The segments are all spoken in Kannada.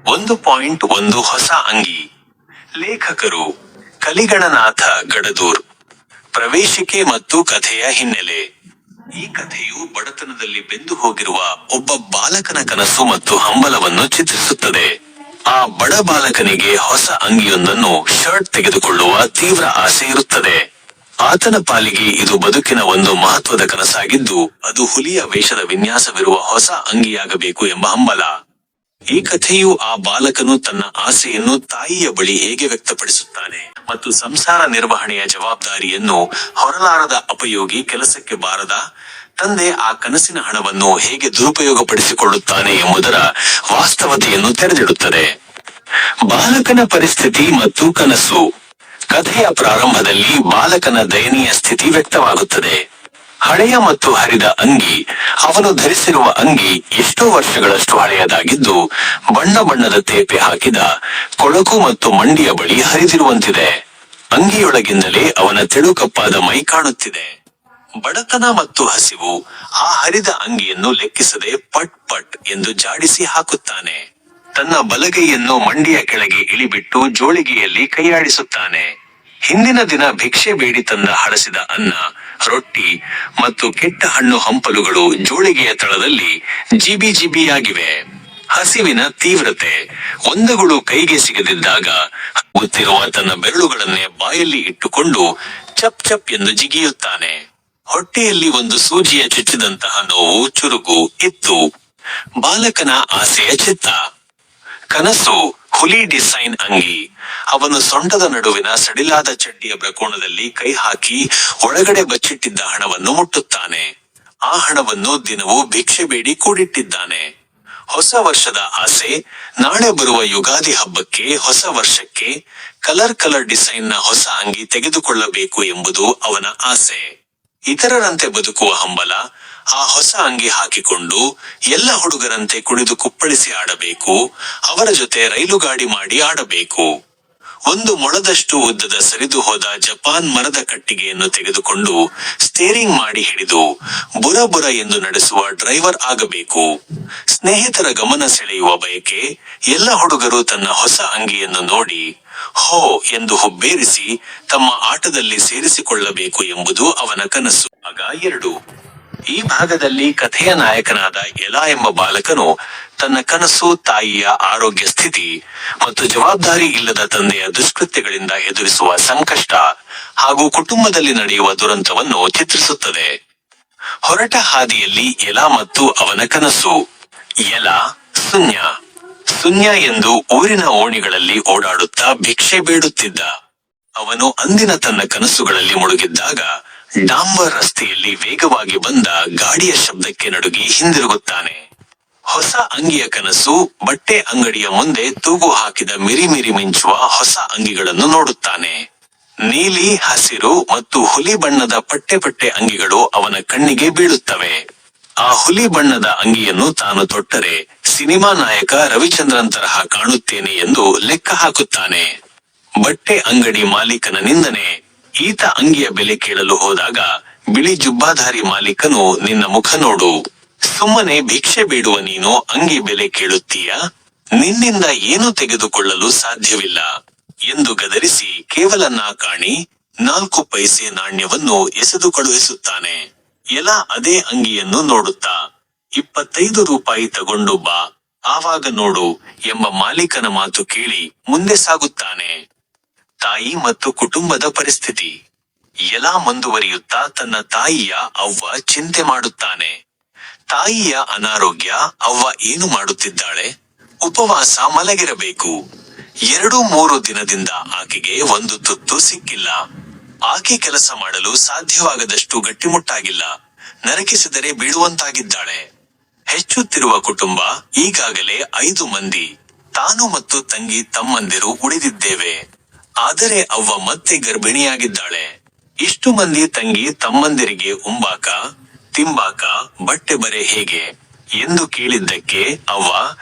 1.1 ಹೊಸ ಅಂಗಿ. ಲೇಖಕರು ಕಲಿಗಣನಾಥ ಗಡದೂರ್. ಪ್ರವೇಶಿಕೆ ಮತ್ತು ಕಥೆಯ ಹಿನ್ನೆಲೆ. ಈ ಕಥೆಯು ಬಡತನದಲ್ಲಿ ಬೆಂದು ಹೋಗಿರುವ ಒಬ್ಬ ಬಾಲಕನ ಕನಸು ಮತ್ತು ಹಂಬಲವನ್ನು ಚಿತ್ರಿಸುತ್ತದೆ. ಆ ಬಡ ಬಾಲಕನಿಗೆ ಹೊಸ ಅಂಗಿಯೊಂದನ್ನು ಶರ್ಟ್ ತೆಗೆದುಕೊಳ್ಳುವ ತೀವ್ರ ಆಸೆ ಇರುತ್ತದೆ. ಆತನ ಪಾಲಿಗೆ ಇದು ಬದುಕಿನ ಒಂದು ಮಹತ್ವದ ಕನಸಾಗಿದ್ದು, ಅದು ಹುಲಿಯ ವೇಷದ ವಿನ್ಯಾಸವಿರುವ ಹೊಸ ಅಂಗಿಯಾಗಬೇಕು ಎಂಬ ಹಂಬಲ. ಈ ಕಥೆಯು ಆ ಬಾಲಕನು ತನ್ನ ಆಸೆಯನ್ನು ತಾಯಿಯ ಬಳಿ ಹೇಗೆ ವ್ಯಕ್ತಪಡಿಸುತ್ತಾನೆ ಮತ್ತು ಸಂಸಾರ ನಿರ್ವಹಣೆಯ ಜವಾಬ್ದಾರಿಯನ್ನು ಹೊರಲಾರದ ಅಪಯೋಗಿ ಕೆಲಸಕ್ಕೆ ಬಾರದ ತಂದೆ ಆ ಕನಸಿನ ಹಣವನ್ನು ಹೇಗೆ ದುರುಪಯೋಗಪಡಿಸಿಕೊಳ್ಳುತ್ತಾನೆ ಎಂಬುದರ ವಾಸ್ತವತೆಯನ್ನು ತೆರೆದಿಡುತ್ತದೆ. ಬಾಲಕನ ಪರಿಸ್ಥಿತಿ ಮತ್ತು ಕನಸು. ಕಥೆಯ ಪ್ರಾರಂಭದಲ್ಲಿ ಬಾಲಕನ ದಯನೀಯ ಸ್ಥಿತಿ ವ್ಯಕ್ತವಾಗುತ್ತದೆ. ಹಳೆಯ ಮತ್ತು ಹರಿದ ಅಂಗಿ. ಅವನು ಧರಿಸಿರುವ ಅಂಗಿ ಎಷ್ಟೋ ವರ್ಷಗಳಷ್ಟು ಹಳೆಯದಾಗಿದ್ದು, ಬಣ್ಣ ಬಣ್ಣದ ತೇಪೆ ಹಾಕಿದ ಕೊಳಕು ಮತ್ತು ಮಂಡಿಯ ಬಳಿ ಹರಿದಿರುವಂತಿದೆ. ಅಂಗಿಯೊಳಗಿಂದಲೇ ಅವನ ತೆಳುಕಪ್ಪಾದ ಮೈ ಕಾಣುತ್ತಿದೆ. ಬಡತನ ಮತ್ತು ಹಸಿವು ಆ ಹರಿದ ಅಂಗಿಯನ್ನು ಲೆಕ್ಕಿಸದೆ ಪಟ್ ಪಟ್ ಎಂದು ಜಾಡಿಸಿ ಹಾಕುತ್ತಾನೆ. ತನ್ನ ಬಲಗೈಯನ್ನು ಮಂಡಿಯ ಕೆಳಗೆ ಇಳಿಬಿಟ್ಟು ಜೋಳಿಗೆಯಲ್ಲಿ ಕೈಯಾಡಿಸುತ್ತಾನೆ. ಹಿಂದಿನ ದಿನ ಭಿಕ್ಷೆ ಬೇಡಿ ತಂದ ಹಳಸಿದ ಅನ್ನ, ರೊಟ್ಟಿ ಮತ್ತು ಕೆಟ್ಟ ಹಣ್ಣು ಹಂಪಲುಗಳು ಜೋಳಿಗೆಯ ತಳದಲ್ಲಿ ಜಿಬಿಜಿಬಿಯಾಗಿವೆ. ಹಸಿವಿನ ತೀವ್ರತೆ. ಒಂದಗಳು ಕೈಗೆ ಸಿಗದಿದ್ದಾಗ ಗೊತ್ತಿರುವ ತನ್ನ ಬೆರಳುಗಳನ್ನೇ ಬಾಯಲ್ಲಿ ಇಟ್ಟುಕೊಂಡು ಚಪ್ ಚಪ್ ಎಂದು ಜಿಗಿಯುತ್ತಾನೆ. ಹೊಟ್ಟೆಯಲ್ಲಿ ಒಂದು ಸೂಜಿಯ ಚುಚ್ಚಿದಂತಹ ನೋವು, ಚುರುಕು ಇತ್ತು. ಬಾಲಕನ ಆಸೆಯ ಚಿತ್ತ. ಕನಸು ಹುಲಿ ಡಿಸೈನ್ ಅಂಗಿ. ಅವನು ಸೊಂಟದ ನಡುವಿನ ಸಡಿಲಾದ ಚಡ್ಡಿಯ ಬ್ರಕೋಣದಲ್ಲಿ ಕೈ ಹಾಕಿ ಒಳಗಡೆ ಬಚ್ಚಿಟ್ಟಿದ್ದ ಹಣವನ್ನು ಮುಟ್ಟುತ್ತಾನೆ. ಆ ಹಣವನ್ನು ದಿನವೂ ಭಿಕ್ಷೆ ಬೇಡಿ ಕೂಡಿಟ್ಟಿದ್ದಾನೆ. ಹೊಸ ವರ್ಷದ ಆಸೆ. ನಾಳೆ ಬರುವ ಯುಗಾದಿ ಹಬ್ಬಕ್ಕೆ, ಹೊಸ ವರ್ಷಕ್ಕೆ ಕಲರ್ ಡಿಸೈನ್ ನ ಹೊಸ ಅಂಗಿ ತೆಗೆದುಕೊಳ್ಳಬೇಕು ಎಂಬುದು ಅವನ ಆಸೆ. ಇತರರಂತೆ ಬದುಕುವ ಹಂಬಲ. ಆ ಹೊಸ ಅಂಗಿ ಹಾಕಿಕೊಂಡು ಎಲ್ಲ ಹುಡುಗರಂತೆ ಕುಣಿದು ಕುಪ್ಪಳಿಸಿ ಆಡಬೇಕು. ಅವರ ಜೊತೆ ರೈಲುಗಾಡಿ ಮಾಡಿ ಆಡಬೇಕು. ಒಂದು ಮೊಳದಷ್ಟು ಉದ್ದದ ಸರಿದು ಹೋದ ಜಪಾನ್ ಮರದ ಕಟ್ಟಿಗೆಯನ್ನು ತೆಗೆದುಕೊಂಡು ಸ್ಟೇರಿಂಗ್ ಮಾಡಿ ಹಿಡಿದು ಬುರ ಬುರ ಎಂದು ನಡೆಸುವ ಡ್ರೈವರ್ ಆಗಬೇಕು. ಸ್ನೇಹಿತರ ಗಮನ ಸೆಳೆಯುವ ಬಯಕೆ. ಎಲ್ಲ ಹುಡುಗರು ತನ್ನ ಹೊಸ ಅಂಗಿಯನ್ನು ನೋಡಿ ಹೋ ಎಂದು ಹುಬ್ಬೇರಿಸಿ ತಮ್ಮ ಆಟದಲ್ಲಿ ಸೇರಿಸಿಕೊಳ್ಳಬೇಕು ಎಂಬುದು ಅವನ ಕನಸು. ಭಾಗ 2. ಈ ಭಾಗದಲ್ಲಿ ಕಥೆಯ ನಾಯಕನಾದ ಎಲಾ ಎಂಬ ಬಾಲಕನು ತನ್ನ ಕನಸು, ತಾಯಿಯ ಆರೋಗ್ಯ ಸ್ಥಿತಿ ಮತ್ತು ಜವಾಬ್ದಾರಿ ಇಲ್ಲದ ತಂದೆಯ ದುಷ್ಕೃತ್ಯಗಳಿಂದ ಎದುರಿಸುವ ಸಂಕಷ್ಟ ಹಾಗೂ ಕುಟುಂಬದಲ್ಲಿ ನಡೆಯುವ ದುರಂತವನ್ನು ಚಿತ್ರಿಸುತ್ತದೆ. ಹೊರಟ ಹಾದಿಯಲ್ಲಿ ಎಲಾ ಮತ್ತು ಅವನ ಕನಸು. ಎಲಾ ಸುನ್ಯ ಎಂದು ಊರಿನ ಓಣಿಗಳಲ್ಲಿ ಓಡಾಡುತ್ತಾ ಭಿಕ್ಷೆ ಬೇಡುತ್ತಿದ್ದ. ಅವನು ಅಂದಿನ ತನ್ನ ಕನಸುಗಳಲ್ಲಿ ಮುಳುಗಿದ್ದಾಗ ಡಾಂಬರ್ ರಸ್ತೆಯಲ್ಲಿ ವೇಗವಾಗಿ ಬಂದ ಗಾಡಿಯ ಶಬ್ದಕ್ಕೆ ನಡುಗಿ ಹಿಂದಿರುಗುತ್ತಾನೆ. ಹೊಸ ಅಂಗಿಯ ಕನಸು. ಬಟ್ಟೆ ಅಂಗಡಿಯ ಮುಂದೆ ತೂಗು ಹಾಕಿದ ಮಿರಿ ಮಿಂಚುವ ಹೊಸ ಅಂಗಿಗಳನ್ನು ನೋಡುತ್ತಾನೆ. ನೀಲಿ, ಹಸಿರು ಮತ್ತು ಹುಲಿ ಬಣ್ಣದ ಪಟ್ಟೆ ಅಂಗಿಗಳು ಅವನ ಕಣ್ಣಿಗೆ ಬೀಳುತ್ತವೆ. ಆ ಹುಲಿ ಬಣ್ಣದ ಅಂಗಿಯನ್ನು ತಾನು ತೊಟ್ಟರೆ ಸಿನಿಮಾ ನಾಯಕ ರವಿಚಂದ್ರನ್ ತರಹ ಕಾಣುತ್ತೇನೆ ಎಂದು ಲೆಕ್ಕ ಹಾಕುತ್ತಾನೆ. ಬಟ್ಟೆ ಅಂಗಡಿ ಮಾಲೀಕನ ನಿಂದನೆ. ಈತ ಅಂಗಿಯ ಬೆಲೆ ಕೇಳಲು ಹೋದಾಗ ಬಿಳಿ ಜುಬ್ಬಾಧಾರಿ ಮಾಲೀಕನು, ನಿನ್ನ ಮುಖ ನೋಡು, ಸುಮ್ಮನೆ ಭಿಕ್ಷೆ ಬೇಡುವ ನೀನು ಅಂಗಿ ಬೆಲೆ ಕೇಳುತ್ತೀಯಾ? ನಿನ್ನಿಂದ ಏನೂ ತೆಗೆದುಕೊಳ್ಳಲು ಸಾಧ್ಯವಿಲ್ಲ ಎಂದು ಗದರಿಸಿ ಕೇವಲ 4 ಪೈಸೆ ನಾಣ್ಯವನ್ನು ಎಸೆದು ಕಳುಹಿಸುತ್ತಾನೆ. ಎಲಾ ಅದೇ ಅಂಗಿಯನ್ನು ನೋಡುತ್ತಾ, 25 ರೂಪಾಯಿ ತಗೊಂಡು ಬಾ, ಆವಾಗ ನೋಡು ಎಂಬ ಮಾಲೀಕನ ಮಾತು ಕೇಳಿ ಮುಂದೆ ಸಾಗುತ್ತಾನೆ. ತಾಯಿ ಮತ್ತು ಕುಟುಂಬದ ಪರಿಸ್ಥಿತಿ. ಎಲಾ ಮುಂದುವರಿಯುತ್ತಾ ತನ್ನ ತಾಯಿಯ ಅವ್ವ ಚಿಂತೆ ಮಾಡುತ್ತಾನೆ. ತಾಯಿಯ ಅನಾರೋಗ್ಯ. ಅವ್ವ ಏನು ಮಾಡುತ್ತಿದ್ದಾಳೆ? ಉಪವಾಸ ಮಲಗಿರಬೇಕು. 2-3 ದಿನದಿಂದ ಆಕೆಗೆ ಒಂದು ತುತ್ತು ಸಿಕ್ಕಿಲ್ಲ. ಆಕೆ ಕೆಲಸ ಮಾಡಲು ಸಾಧ್ಯವಾಗದಷ್ಟು ಗಟ್ಟಿಮುಟ್ಟಾಗಿಲ್ಲ. ನರಕಿಸಿದರೆ ಬೀಳುವಂತಾಗಿದ್ದಾಳೆ. ಹೆಚ್ಚುತ್ತಿರುವ ಕುಟುಂಬ. ಈಗಾಗಲೇ 5 ಮಂದಿ. ತಾನು ಮತ್ತು ತಂಗಿ ತಮ್ಮಂದಿರು ಉಳಿದಿದ್ದೇವೆ. ಆದರೆ ಅವ್ವ ಮತ್ತೆ ಗರ್ಭಿಣಿಯಾಗಿದ್ದಾಳೆ. ಇಷ್ಟು ಮಂದಿ ತಂಗಿ ತಮ್ಮಂದಿರಿಗೆ ಉಂಬಾಕ, ತಿಂಬಾಕ, ಬಟ್ಟೆ ಬರೆ ಹೇಗೆ ಎಂದು ಕೇಳಿದ್ದಕ್ಕೆ ಅವ್ವ,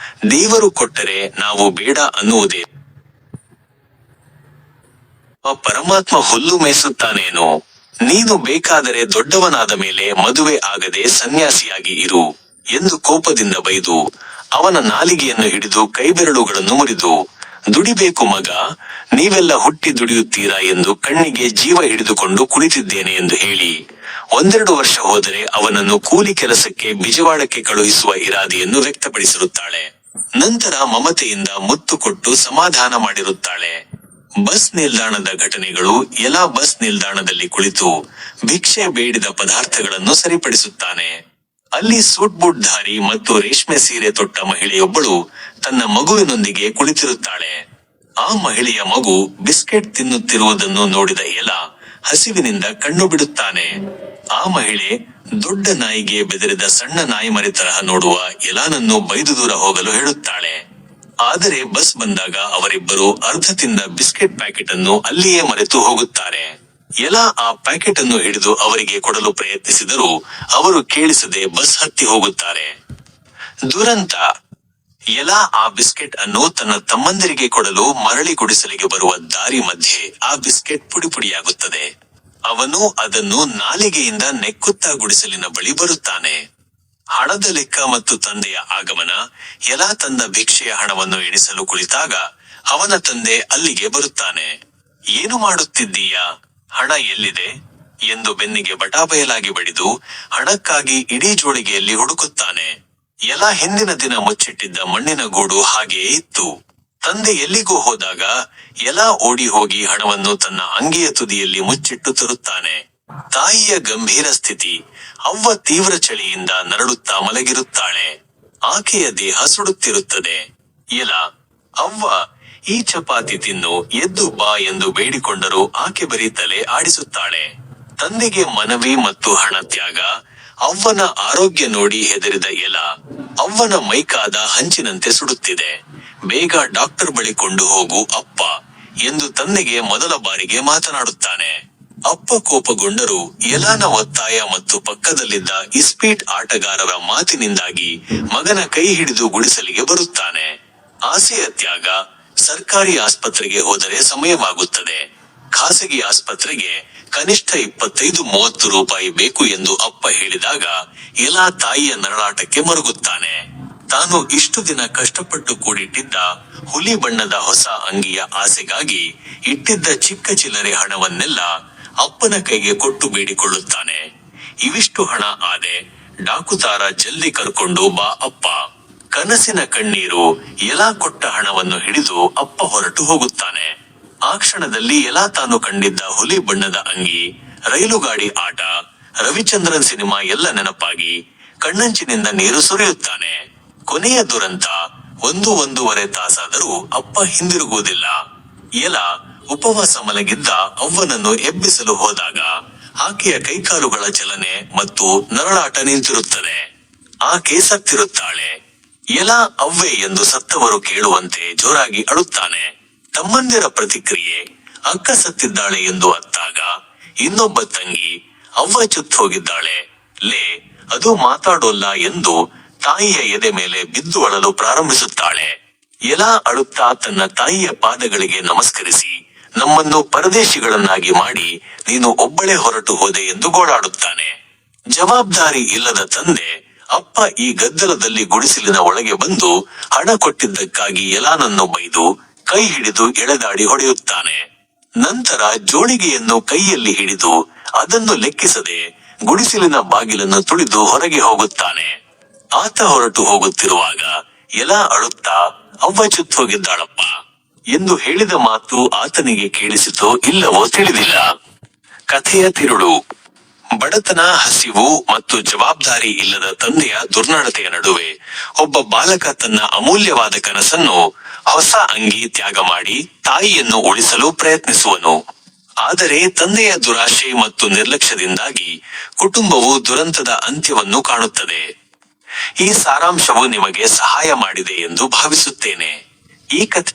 ದೇವರು ಕೊಟ್ಟರೆ ನಾವು ಬೇಡ ಅನ್ನುವುದೇ? ಪರಮಾತ್ಮ ಹುಲ್ಲು ಮೇಯಿಸುತ್ತಾನೇನೋ? ನೀನು ಬೇಕಾದರೆ ದೊಡ್ಡವನಾದ ಮೇಲೆ ಮದುವೆ ಆಗದೆ ಸನ್ಯಾಸಿಯಾಗಿ ಇರು. ಎಂದು ಕೋಪದಿಂದ ಬೈದು ಅವನ ನಾಲಿಗೆಯನ್ನು ಹಿಡಿದು ಕೈಬೆರಳುಗಳನ್ನು ಮುರಿದು, ದುಡಿಬೇಕು ಮಗ, ನೀವೆಲ್ಲ ಹುಟ್ಟಿ ದುಡಿಯುತ್ತೀರಾ ಎಂದು ಕಣ್ಣಿಗೆ ಜೀವ ಹಿಡಿದುಕೊಂಡು ಕುಳಿತಿದ್ದೇನೆ ಎಂದು ಹೇಳಿ 1-2 ವರ್ಷ ಹೋದರೆ ಅವನನ್ನು ಕೂಲಿ ಕೆಲಸಕ್ಕೆ ಬಿಜವಾಡಕ್ಕೆ ಕಳುಹಿಸುವ ಇರಾದೆಯನ್ನು ವ್ಯಕ್ತಪಡಿಸಿರುತ್ತಾಳೆ. ನಂತರ ಮಮತೆಯಿಂದ ಮುತ್ತು ಕೊಟ್ಟು ಸಮಾಧಾನ ಮಾಡಿರುತ್ತಾಳೆ. ಬಸ್ ನಿಲ್ದಾಣದ ಘಟನೆಗಳು. ಎಲ್ಲಾ ಬಸ್ ನಿಲ್ದಾಣದಲ್ಲಿ ಕುಳಿತು ಭಿಕ್ಷೆ ಬೇಡಿದ ಪದಾರ್ಥಗಳನ್ನು ಸರಿಪಡಿಸುತ್ತಾನೆ. ಅಲ್ಲಿ ಸೂಟ್ ಬೂಟ್ ಧಾರಿ ಮತ್ತು ರೇಷ್ಮೆ ಸೀರೆ ತೊಟ್ಟ ಮಹಿಳೆಯೊಬ್ಬಳು ತನ್ನ ಮಗುವಿನೊಂದಿಗೆ ಕುಳಿತಿರುತ್ತಾಳೆ. ಆ ಮಹಿಳೆಯ ಮಗು ಬಿಸ್ಕೆಟ್ ತಿನ್ನುತ್ತಿರುವುದನ್ನು ನೋಡಿದ ಎಲ ಹಸಿವಿನಿಂದ ಕಣ್ಣು ಬಿಡುತ್ತಾನೆ. ಆ ಮಹಿಳೆ ದೊಡ್ಡ ನಾಯಿಗೆ ಬೆದರಿದ ಸಣ್ಣ ನಾಯಿಮರಿ ತರಹ ನೋಡುವ ಎಲಾನನ್ನು ಬೈದು ದೂರ ಹೋಗಲು ಹೇಳುತ್ತಾಳೆ. ಆದರೆ ಬಸ್ ಬಂದಾಗ ಅವರಿಬ್ಬರು ಅರ್ಧ ತಿಂದ ಬಿಸ್ಕೆಟ್ ಪ್ಯಾಕೆಟ್ ಅನ್ನು ಅಲ್ಲಿಯೇ ಮರೆತು ಹೋಗುತ್ತಾರೆ. ಎಲ ಆ ಪ್ಯಾಕೆಟ್ ಅನ್ನು ಹಿಡಿದು ಅವರಿಗೆ ಕೊಡಲು ಪ್ರಯತ್ನಿಸಿದರೂ ಅವರು ಕೇಳಿಸದೆ ಬಸ್ ಹತ್ತಿ ಹೋಗುತ್ತಾರೆ. ದುರಂತ. ಎಲ ಆ ಬಿಸ್ಕೆಟ್ ಅನ್ನು ತನ್ನ ತಮ್ಮಂದಿರಿಗೆ ಕೊಡಲು ಮರಳಿ ಗುಡಿಸಲಿಗೆ ಬರುವ ದಾರಿ ಮಧ್ಯೆ ಆ ಬಿಸ್ಕೆಟ್ ಪುಡಿಪುಡಿಯಾಗುತ್ತದೆ. ಅವನು ಅದನ್ನು ನಾಲಿಗೆಯಿಂದ ನೆಕ್ಕುತ್ತಾ ಗುಡಿಸಲಿನ ಬಳಿ ಬರುತ್ತಾನೆ. ಹಣದ ಲೆಕ್ಕ ಮತ್ತು ತಂದೆಯ ಆಗಮನ. ಎಲ ತಂದ ಭಿಕ್ಷೆಯ ಹಣವನ್ನು ಎಣಿಸಲು ಕುಳಿತಾಗ ಅವನ ತಂದೆ ಅಲ್ಲಿಗೆ ಬರುತ್ತಾನೆ. ಏನು ಮಾಡುತ್ತಿದ್ದೀಯಾ? ಹಣ ಎಲ್ಲಿದೆ ಎಂದು ಬೆನ್ನಿಗೆ ಬಟಾಬಯಲಾಗಿ ಬಡಿದು ಹಣಕ್ಕಾಗಿ ಇಡೀ ಜೋಳಿಗೆಯಲ್ಲಿ ಹುಡುಕುತ್ತಾನೆ. ಎಲ ಹಿಂದಿನ ದಿನ ಮುಚ್ಚಿಟ್ಟಿದ್ದ ಮಣ್ಣಿನ ಗೂಡು ಹಾಗೆಯೇ ಇತ್ತು. ತಂದೆ ಎಲ್ಲಿಗೋ ಹೋದಾಗ ಎಲ ಓಡಿ ಹೋಗಿ ಹಣವನ್ನು ತನ್ನ ಅಂಗಿಯ ತುದಿಯಲ್ಲಿ ಮುಚ್ಚಿಟ್ಟು ತರುತ್ತಾನೆ. ತಾಯಿಯ ಗಂಭೀರ ಸ್ಥಿತಿ. ಅವ್ವ ತೀವ್ರ ಚಳಿಯಿಂದ ನರಳುತ್ತಾ ಮಲಗಿರುತ್ತಾಳೆ. ಆಕೆಯ ದೇಹ ಸುಡುತ್ತಿರುತ್ತದೆ. ಎಲ, ಅವ್ವ, ಈ ಚಪಾತಿ ತಿನ್ನು, ಎದ್ದು ಬಾ ಎಂದು ಬೇಡಿಕೊಂಡರೂ ಆಕೆ ಬರೀ ತಲೆ ಆಡಿಸುತ್ತಾಳೆ. ತಂದೆಗೆ ಮನವಿ ಮತ್ತು ಹಣ ತ್ಯಾಗ. ಅವ್ವನ ಆರೋಗ್ಯ ನೋಡಿ ಹೆದರಿದ ಎಲ ಅವ್ವನ ಮೈಕಾದ ಹಂಚಿನಂತೆ ಸುಡುತ್ತಿದೆ. ಬೇಗ ಡಾಕ್ಟರ್ ಬಳಿ ಕೊಂಡು ಹೋಗು ಅಪ್ಪ ಎಂದು ತಂದೆಗೆ ಮೊದಲ ಬಾರಿಗೆ ಮಾತನಾಡುತ್ತಾನೆ. ಅಪ್ಪ ಕೋಪಗೊಂಡರೂ ಎಲಾನ ಒತ್ತಾಯ ಮತ್ತು ಪಕ್ಕದಲ್ಲಿದ್ದ ಇಸ್ಪೀಟ್ ಆಟಗಾರರ ಮಾತಿನಿಂದಾಗಿ ಮಗನ ಕೈ ಹಿಡಿದು ಗುಡಿಸಲಿಗೆ ಬರುತ್ತಾನೆ. ಆಸೆಯ ತ್ಯಾಗ. ಸರ್ಕಾರಿ ಆಸ್ಪತ್ರೆಗೆ ಹೋದರೆ ಸಮಯವಾಗುತ್ತದೆ. ಖಾಸಗಿ ಆಸ್ಪತ್ರೆಗೆ ಕನಿಷ್ಠ 25-30 ರೂಪಾಯಿ ಬೇಕು ಎಂದು ಅಪ್ಪ ಹೇಳಿದಾಗ ಎಲ ತಾಯಿಯ ನರಳಾಟಕ್ಕೆ ಮರುಗುತ್ತಾನೆ. ತಾನು ಇಷ್ಟು ದಿನ ಕಷ್ಟಪಟ್ಟು ಕೂಡಿಟ್ಟಿದ್ದ ಹುಲಿ ಬಣ್ಣದ ಹೊಸ ಅಂಗಿಯ ಆಸೆಗಾಗಿ ಇಟ್ಟಿದ್ದ ಚಿಕ್ಕ ಚಿಲ್ಲರೆ ಹಣವನ್ನೆಲ್ಲ ಅಪ್ಪನ ಕೈಗೆ ಕೊಟ್ಟು ಬೇಡಿಕೊಳ್ಳುತ್ತಾನೆ. ಇವಿಷ್ಟು ಹಣ ಆದೆ, ಡಾಕುತಾರ ಜಲ್ದಿ ಕರ್ಕೊಂಡು ಬಾ ಅಪ್ಪ. ಕನಸಿನ ಕಣ್ಣೀರು. ಎಲ ಕೊಟ್ಟ ಹಣವನ್ನು ಹಿಡಿದು ಅಪ್ಪ ಹೊರಟು ಹೋಗುತ್ತಾನೆ. ಆ ಕ್ಷಣದಲ್ಲಿ ಎಲ ತಾನು ಕಂಡಿದ್ದ ಹುಲಿ ಬಣ್ಣದ ಅಂಗಿ, ರೈಲುಗಾಡಿ ಆಟ, ರವಿಚಂದ್ರನ್ ಸಿನಿಮಾ ಎಲ್ಲ ನೆನಪಾಗಿ ಕಣ್ಣಂಚಿನಿಂದ ನೀರು ಸುರಿಯುತ್ತಾನೆ. ಕೊನೆಯ ದುರಂತ. 1-1.5 ತಾಸಾದರೂ ಅಪ್ಪ ಹಿಂದಿರುಗುವುದಿಲ್ಲ. ಎಲ ಉಪವಾಸ ಮಲಗಿದ್ದ ಅವ್ವನನ್ನು ಎಬ್ಬಿಸಲು ಹೋದಾಗ ಆಕೆಯ ಕೈಕಾಲುಗಳ ಚಲನೆ ಮತ್ತು ನರಳಾಟ ನಿಂತಿರುತ್ತದೆ. ಆಕೆ ಸತ್ತಿರುತ್ತಾಳೆ. ಎಲ ಅವ್ವೆ ಎಂದು ಸತ್ತವರು ಕೇಳುವಂತೆ ಜೋರಾಗಿ ಅಳುತ್ತಾನೆ. ತಮ್ಮಂದಿರ ಪ್ರತಿಕ್ರಿಯೆ. ಅಕ್ಕ ಸತ್ತಿದ್ದಾಳೆ ಎಂದು ಅತ್ತಾಗ ಇನ್ನೊಬ್ಬ ತಂಗಿ, ಅವ್ವ ಚುತ್ ಹೋಗಿದ್ದಾಳೆ ಲೇ, ಅದು ಮಾತಾಡೋಲ್ಲ ಎಂದು ತಾಯಿಯ ಎದೆ ಮೇಲೆ ಬಿದ್ದು ಅಳಲು ಪ್ರಾರಂಭಿಸುತ್ತಾಳೆ. ಎಲ ಅಳುತ್ತಾ ತನ್ನ ತಾಯಿಯ ಪಾದಗಳಿಗೆ ನಮಸ್ಕರಿಸಿ, ನಮ್ಮನ್ನು ಪರದೇಶಿಗಳನ್ನಾಗಿ ಮಾಡಿ ನೀನು ಒಬ್ಬಳೇ ಹೊರಟು ಹೋದೆ ಎಂದು ಗೋಳಾಡುತ್ತಾನೆ. ಜವಾಬ್ದಾರಿ ಇಲ್ಲದ ತಂದೆ. ಅಪ್ಪ ಈ ಗದ್ದಲದಲ್ಲಿ ಗುಡಿಸಲಿನ ಒಳಗೆ ಬಂದು ಹಣ ಕೊಟ್ಟಿದ್ದಕ್ಕಾಗಿ ಎಲಾನನ್ನು ಬೈದು ಕೈ ಹಿಡಿದು ಎಳೆದಾಡಿ ಹೊಡೆಯುತ್ತಾನೆ. ನಂತರ ಜೋಳಿಗೆಯನ್ನು ಕೈಯಲ್ಲಿ ಹಿಡಿದು ಅದನ್ನು ಲೆಕ್ಕಿಸದೆ ಗುಡಿಸಲಿನ ಬಾಗಿಲನ್ನು ತುಳಿದು ಹೊರಗೆ ಹೋಗುತ್ತಾನೆ. ಆತ ಹೊರಟು ಹೋಗುತ್ತಿರುವಾಗ ಎಲ ಅಳುತ್ತಾ, ಅವ್ವ ಚುತ್ ಹೋಗಿದ್ದಾಳಪ್ಪ ಎಂದು ಹೇಳಿದ ಮಾತು ಆತನಿಗೆ ಕೇಳಿಸಿತೋ ಇಲ್ಲವೋ ತಿಳಿದಿಲ್ಲ. ಕಥೆಯ ತಿರುಳು. ಬಡತನ, ಹಸಿವು ಮತ್ತು ಜವಾಬ್ದಾರಿ ಇಲ್ಲದ ತಂದೆಯ ದುರ್ನಡತೆಯ ನಡುವೆ ಒಬ್ಬ ಬಾಲಕ ತನ್ನ ಅಮೂಲ್ಯವಾದ ಕನಸನ್ನು, ಹೊಸ ಅಂಗಿ ತ್ಯಾಗ ಮಾಡಿ ತಾಯಿಯನ್ನು ಉಳಿಸಲು ಪ್ರಯತ್ನಿಸುವನು. ಆದರೆ ತಂದೆಯ ದುರಾಶೆ ಮತ್ತು ನಿರ್ಲಕ್ಷ್ಯದಿಂದಾಗಿ ಕುಟುಂಬವು ದುರಂತದ ಅಂತ್ಯವನ್ನು ಕಾಣುತ್ತದೆ. ಈ ಸಾರಾಂಶವು ನಿಮಗೆ ಸಹಾಯ ಮಾಡಿದೆ ಎಂದು ಭಾವಿಸುತ್ತೇನೆ. ಈ ಕಥೆ